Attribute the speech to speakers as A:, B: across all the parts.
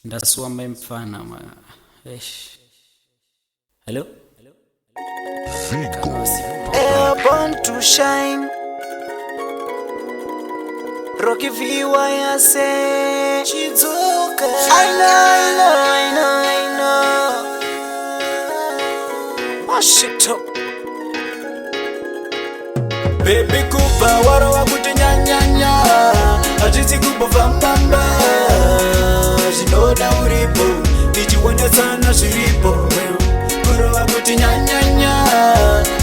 A: Ndasuamba mfana ma. Hello?
B: Born to shine. Rocky Viwa ya say Chizuka. I know. Mash it up. Baby kupa waro wa kuti nyanya. Ajizi kupa vambamba. Shinoda uripo. Nijiwone sana shiripo. Kuro wa kuti nyanya.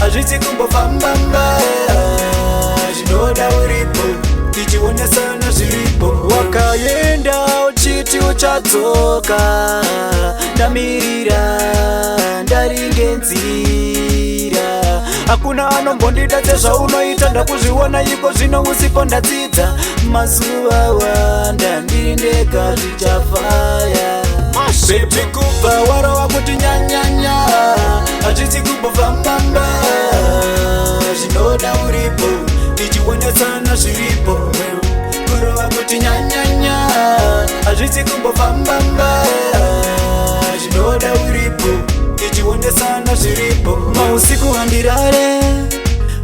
B: Ajizi kupa vambamba. Shinoda uripo. Nijiwone sana shiripo. Wakayenda uchiti uchatoka. Ndamirira ndaringenzira. Hakuna anombondida tezva unoita ndakuzviona iko zvino usipo ndadzidza. Mazuva wanda ndiri ndega zvichafaya. Baby kupa warova kuti nyanyanya. Hazvisi kumbofambamba. Zvinoda uripo tichionesana zviripo. Kurova kuti nyanyanya. Hazvisi kumbofambamba. Zvinoda uripo tichionesana zviripo. Mausiku handirare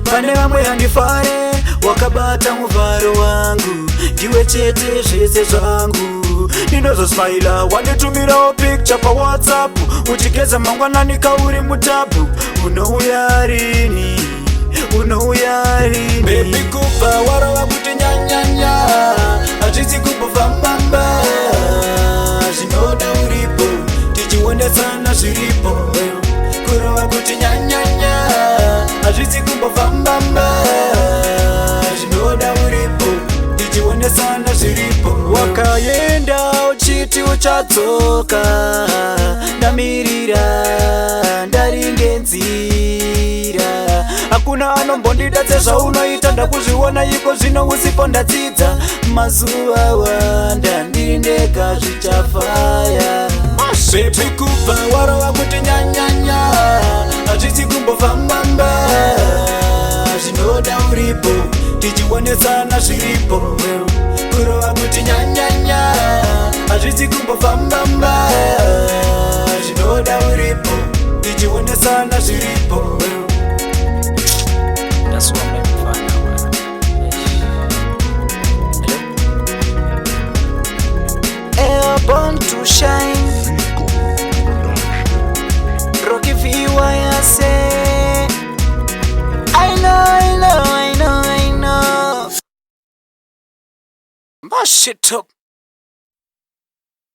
B: pane vamwe handifare. Wakabata muvharo wangu ndiwe chete zvese zvangu. Ndinozosmaila wanditumirawo picture pa WhatsApp. Uchigeza mangwanani kauri mutabu. Unouya rini? Baby kupa warova kuti nyanyanya. Hazvisi kumbofambamba. Zvinoda uripo tichionesana zviripo. Kurova kuti nyanyanya. Hazvisi kumbofambamba. Zvinoda uripo tichionesana zviripo. Wakayenda uchiti uchadzoka. Ndamirira ndaringenzira. Hakuna anombondida tezva unoita ndakuzviona iko zvino usipo ndadzidza. Mazuva wanda ndiri ndega zvichafaya. Baby kupa warova kuti nyanyanya. Hazvisi kumbofambamba. Zvinoda uripo tichionesana zviripo. Kurova kuti nyanyanya. Hazvisi kumbofambamba. Zvinoda uripo tichionesana zviripo.
A: Ndasuamba mfana ma.
B: Born to shine. Rocky Viwa ya say I know. Mash it up.